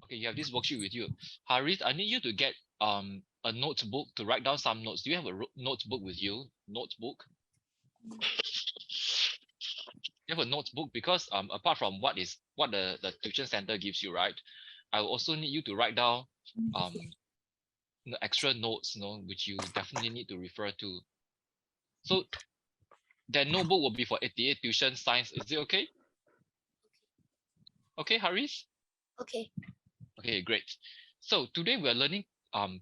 Okay, you have this worksheet with you. Haris, I need you to get a notebook to write down some notes. Do you have a notebook with you? Notebook? You have a notebook because apart from what the tuition center gives you, right? I will also need you to write down um extra notes, which you definitely need to refer to. So that notebook will be for 88 tuition science. Is it okay? Okay, Haris? Okay. Okay, great. So today we are learning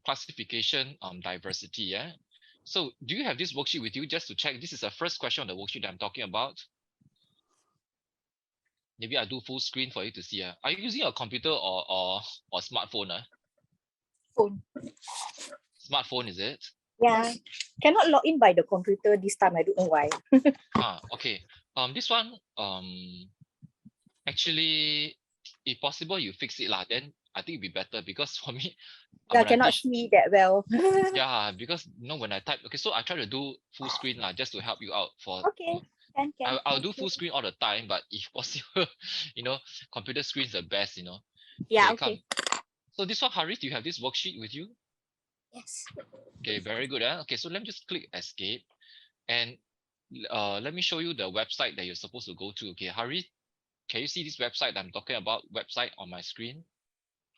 classification diversity, yeah? So do you have this worksheet with you just to check? This is the first question on the worksheet that I'm talking about. Maybe I do full screen for you to see. Are you using a computer or smartphone? Phone. Smartphone, is it? Yeah. Cannot log in by the computer this time. I don't know why. Okay. This one, actually, if possible, you fix it lah. Then I think it'd be better because for me, Yeah, when I cannot teach, see that well. yeah, because when I type, okay, so I try to do full screen lah, just to help you out for. Okay. Can. I'll Thank do you. full screen all the time, but if possible, computer screen is the best. Yeah. Okay, come. Okay. So this one, Haris, do you have this worksheet with you? Yes. Okay, very good. Okay, so let me just click escape, and let me show you the website that you're supposed to go to. Okay, Haris, can you see this website that I'm talking about? Website on my screen.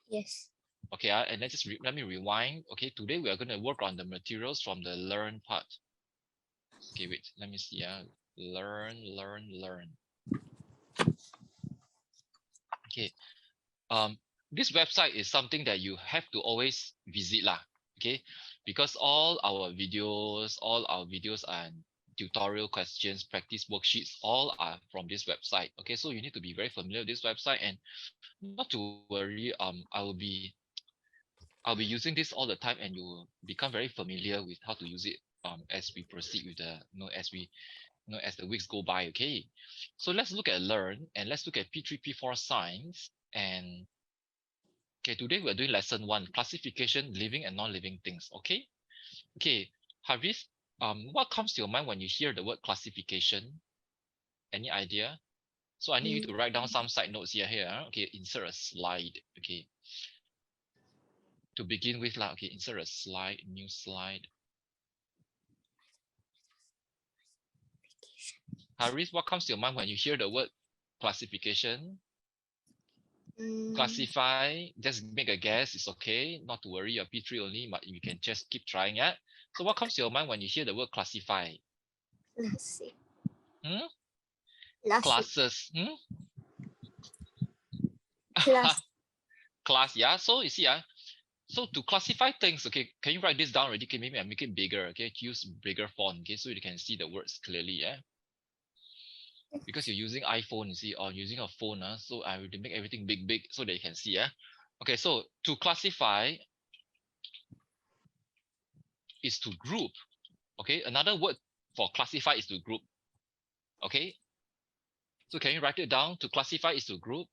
Yes. Okay, and let me rewind. Okay, today we are going to work on the materials from the learn part. Okay, wait, let me see. Learn. Okay, this website is something that you have to always visit lah. Okay, because all our videos and tutorial questions, practice worksheets, all are from this website. Okay, so you need to be very familiar with this website, and not to worry. I'll be using this all the time, and you will become very familiar with how to use it as we proceed with the as the weeks go by. Okay, so let's look at learn, and let's look at P3 P4 science. And okay, today we're doing lesson 1, classification, living and non-living things. Okay, Haris, what comes to your mind when you hear the word classification? Any idea? So I need you Mm. to write down some side notes here. Okay, insert a slide. Okay, to begin with lah. Okay, insert a slide, new slide. Haris, what comes to your mind when you hear the word classification? Mm. Classify, just make a guess. It's okay, not to worry. You're P3 only, but you can just keep trying it. So what comes to your mind when you hear the word classify? Let's see. Hmm? Last week. Classes. Class. Class, yeah. So you see, so to classify things, okay, can you write this down already? Okay, maybe I make it bigger, okay? Use bigger font, okay, so you can see the words clearly, yeah. Because you're using iPhone, you see, or using a phone, so I will make everything big, so that you can see, yeah. Okay, so to classify is to group. Okay, another word for classify is to group. Okay, so can you write it down? To classify is to group.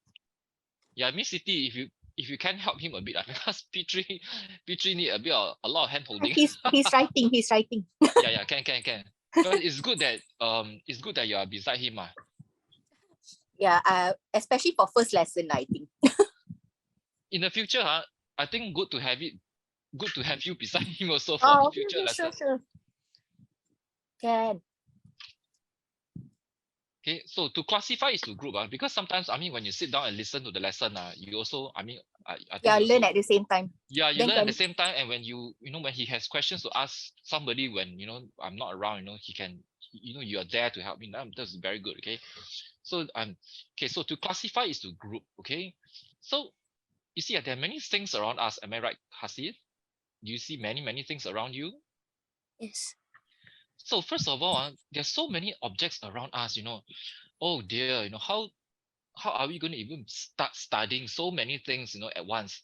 Yeah, Miss City, if you can help him a bit, because P3 need a lot of hand holding. He's writing. He's writing. Yeah, can. Because it's good that you are beside him. Yeah. Especially for first lesson, I think. In the future, I think good to have you beside him also for Oh, future okay, lesson. sure. Can. Okay, so to classify is to group, because sometimes when you sit down and listen to the lesson, you also I think Yeah, you learn also, at the same time. yeah, you Then learn at can. the same time. And when when he has questions to ask somebody, when I'm not around, he can, you are there to help me. That's very good. Okay, so okay, so to classify is to group. Okay, so you see, there are many things around us. Am I right, Hasif? Do you see many things around you? Yes. So first of all, there's so many objects around us. Oh dear, how are we going to even start studying so many things at once?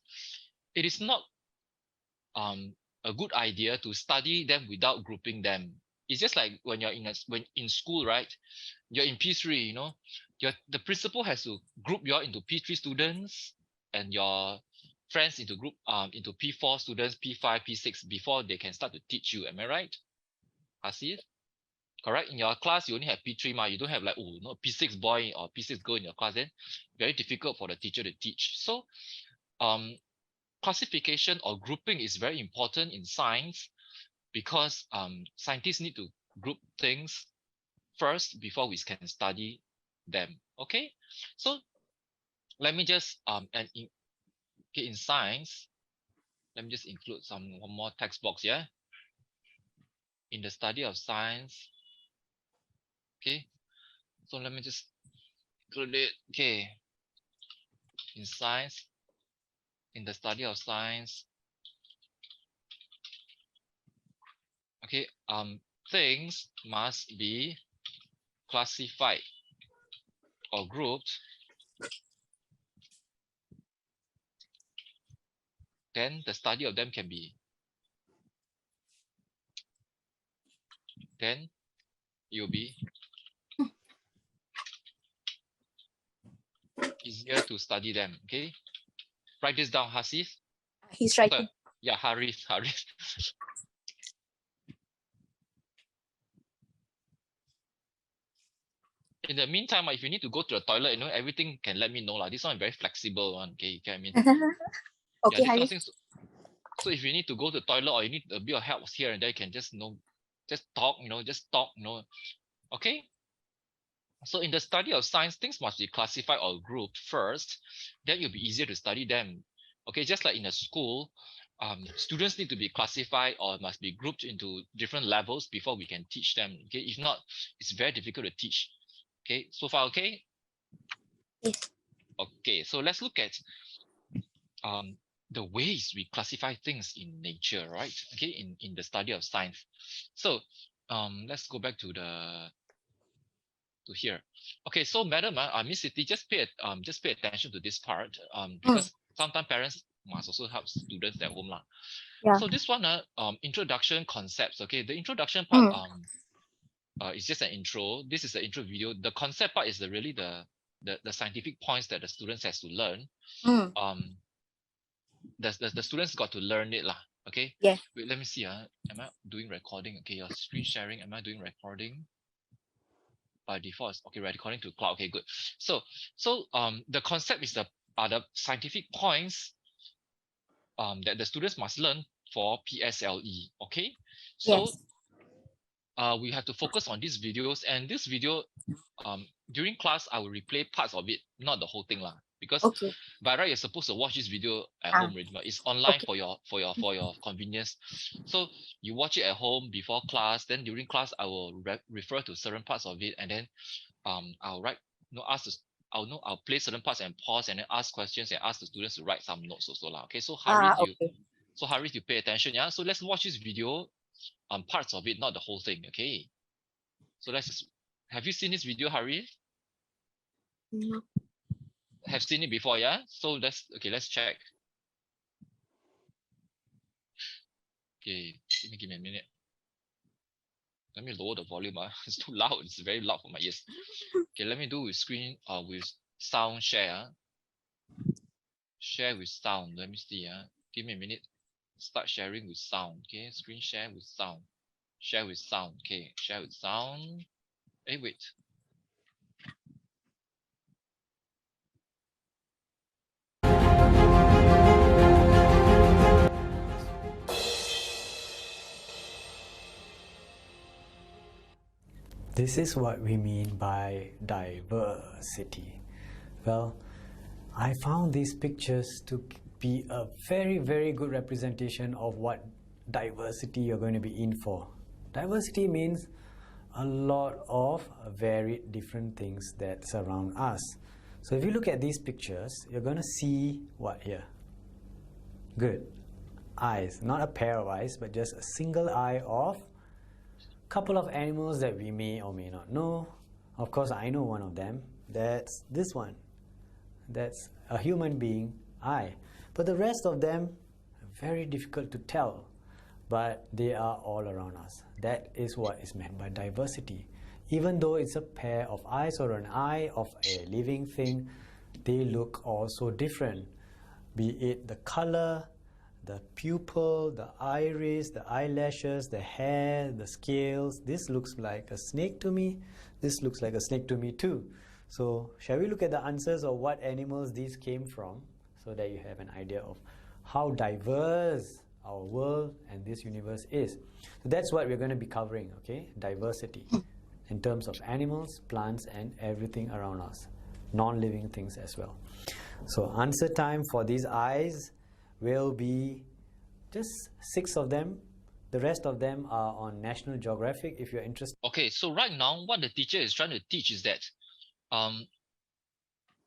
It is not a good idea to study them without grouping them. It's just like when you're when in school, right? You're in P3, the principal has to group you all into P3 students and your friends into P4 students, P5, P6 before they can start to teach you. Am I right, Hasif? Correct. In your class, you only have P3 ma. You don't have like, P6 boy or P6 girl in your class. Then very difficult for the teacher to teach. So classification or grouping is very important in science because scientists need to group things first before we can study them. Okay, so let me just okay, in science, let me just include one more text box here. In the study of science, okay, so let me just include it. Okay, in science, in the study of science, okay, things must be classified or grouped, then the study of them can be, then it will be easier to study them. Okay, write this down, Hasif. He's writing. Yeah, Harith. In the meantime, if you need to go to the toilet, everything can let me know. This one is very flexible one. Okay, you get what I mean? Okay, Yeah, this kind of Harith. things. So if you need to go to the toilet or you need a bit of help here and there, you can just just talk, Okay. So in the study of science, things must be classified or grouped first. Then it'll be easier to study them. Okay, just like in a school, students need to be classified or must be grouped into different levels before we can teach them. Okay, if not, it's very difficult to teach. Okay, so far okay? Yes. Okay, so let's look at the ways we classify things in nature, right? Okay, in the study of science. So let's go back to here. Okay, so madam, Miss Siti, just pay attention to this part, because sometimes parents must also help students at home lah. Yeah. So this one, introduction concepts. Okay, the introduction part is just an intro. This is the intro video. The concept part is really the scientific points that the students has to learn. The students got to learn it lah. Okay. Yeah. Wait, let me see. Am I doing recording? Okay, your screen sharing. Am I doing recording? By default, okay, recording to cloud. Okay, good. So the concept is the scientific points that the students must learn for PSLE. Okay. So Yes. we have to focus on these videos, and this video during class I will replay parts of it, not the whole thing lah. Because Okay. by right you're supposed to watch this video at home, but it's online Okay. for your convenience. So you watch it at home before class. Then during class I will refer to certain parts of it, and then I'll write, I'll play certain parts and pause, and then ask questions and ask the students to write some notes also lah. Okay, so Harith, you pay attention, yeah. So let's watch this video, parts of it, not the whole thing. Okay, so have you seen this video, Harith? No. Have seen it before, yeah? So let's check. Okay, give me a minute. Let me lower the volume. It's too loud. It's very loud for my ears. Okay, let me do with screen with sound share. Share with sound. Let me see. Give me a minute. Start sharing with sound. Okay, screen share with sound. Share with sound. Okay, share with sound. Hey, wait. This is what we mean by diversity. Well, I found these pictures to be a very, very good representation of what diversity you're going to be in for. Diversity means a lot of very different things that surround us. So if you look at these pictures, you're going to see what here? Good. Eyes. Not a pair of eyes, but just a single eye of couple of animals that we may or may not know. Of course, I know one of them. That's this one. That's a human being eye. But the rest of them are very difficult to tell. But they are all around us. That is what is meant by diversity. Even though it's a pair of eyes or an eye of a living thing, they look all so different. Be it the color, the pupil, the iris, the eyelashes, the hair, the scales. This looks like a snake to me. This looks like a snake to me too. So shall we look at the answers of what animals these came from? so that you have an idea of how diverse our world and this universe is. So that's what we're going to be covering, okay? Diversity in terms of animals, plants, and everything around us, non-living things as well. So answer time for these eyes will be just 6 of them. The rest of them are on National Geographic if you're interested. Okay, so right now what the teacher is trying to teach is that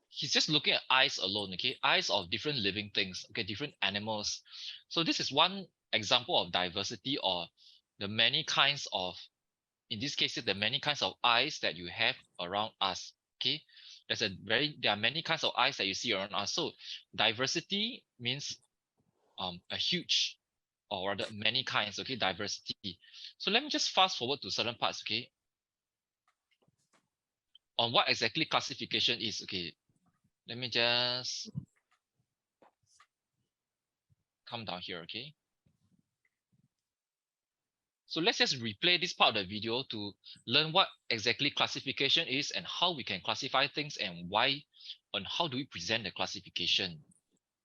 he's just looking at eyes alone, okay? Eyes of different living things, okay, different animals. So this is one example of diversity, or the many kinds of, in this case, the many kinds of eyes that you have around us, okay? There are many kinds of eyes that you see around us. So diversity means a huge, or rather many kinds, okay, diversity. So let me just fast forward to certain parts, okay, on what exactly classification is, okay. Let me just come down here, okay. So let's just replay this part of the video to learn what exactly classification is and how we can classify things and why, and how do we present the classification.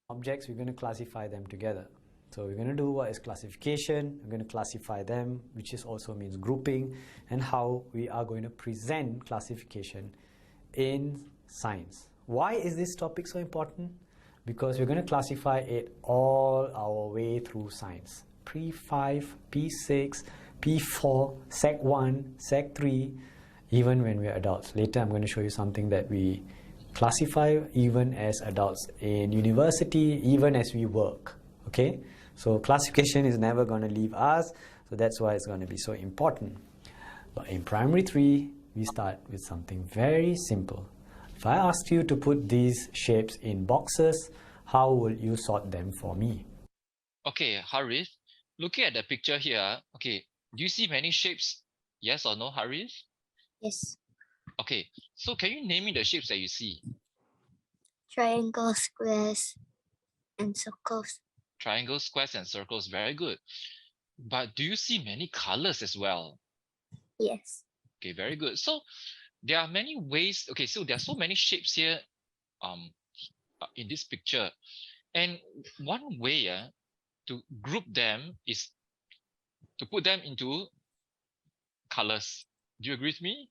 Objects, we're going to classify them together. So we're going to do what is classification, we're going to classify them, which is also means grouping, and how we are going to present classification in science. Why is this topic so important? Because we're going to classify it all our way through science. P5, P6, P4, Sec 1, Sec 3, even when we're adults. Later I'm going to show you something that we classify even as adults in university, even as we work. Okay? So classification is never going to leave us, so that's why it's going to be so important. But in primary 3, we start with something very simple. If I asked you to put these shapes in boxes, how will you sort them for me? Okay, Harith, looking at the picture here, okay, do you see many shapes? Yes or no, Harith? Yes. Okay, so can you name me the shapes that you see? Triangles, squares, and circles. Triangles, squares, and circles, very good. But do you see many colors as well? Yes. Okay, very good. So there are many ways, okay, so there are so many shapes here in this picture. And one way to group them is to put them into colors. Do you agree with me?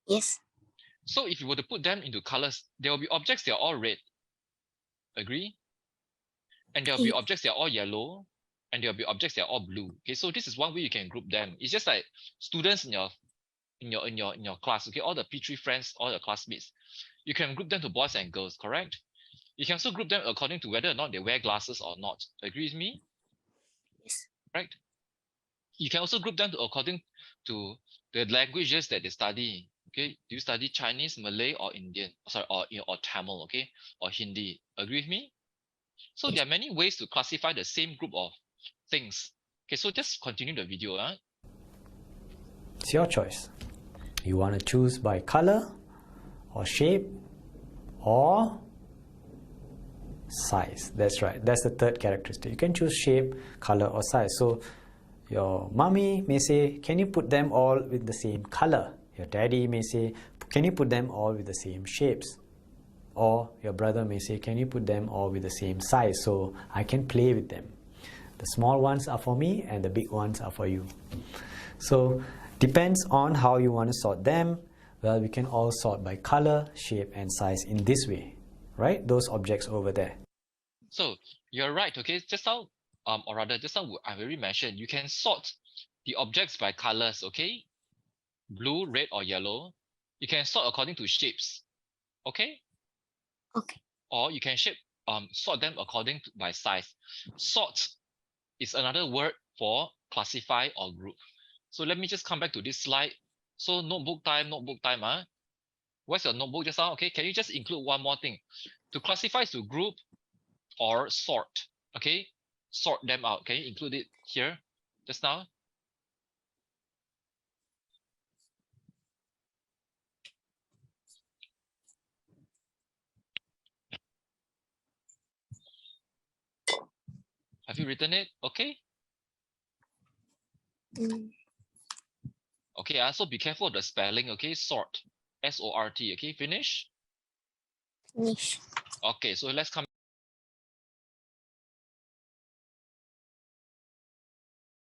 Yes. So if you were to put them into colors, there will be objects that are all red. Agree? And there will be Yes. objects that are all yellow, and there will be objects that are all blue. Okay, so this is one way you can group them. It's just like students in your class, okay, all the P3 friends, all your classmates. You can group them to boys and girls, correct? You can also group them according to whether or not they wear glasses or not. Agree with me? Yes. Right? You can also group them according to the languages that they study. Okay, do you study Chinese, Malay, or Indian? Sorry, or Tamil, okay, or Hindi? Agree with me? So Yes. there are many ways to classify the same group of things. Okay, so just continue the video. It's your choice. You want to choose by color or shape or size. That's right. That's the third characteristic. You can choose shape, color, or size. So your mommy may say, can you put them all with the same color? Your daddy may say, can you put them all with the same shapes? Or your brother may say, can you put them all with the same size so I can play with them? The small ones are for me and the big ones are for you. So depends on how you want to sort them. Well, we can all sort by color, shape, and size in this way, right? Those objects over there. So you're right, okay? Just now, or rather, just now I already mentioned, you can sort the objects by colors, okay? Blue, red, or yellow. You can sort according to shapes, okay? Okay. Or you can sort them according to by size. Sort is another word for classify or group. So let me just come back to this slide. So notebook time. Where's your notebook just now? Okay, can you just include one more thing? To classify is to group or sort. Okay, sort them out. Can you include it here just now? Have you written it? Okay. Okay, so be careful of the spelling, okay? Sort, S-O-R-T, okay? Finish? Finish. Okay, so let's come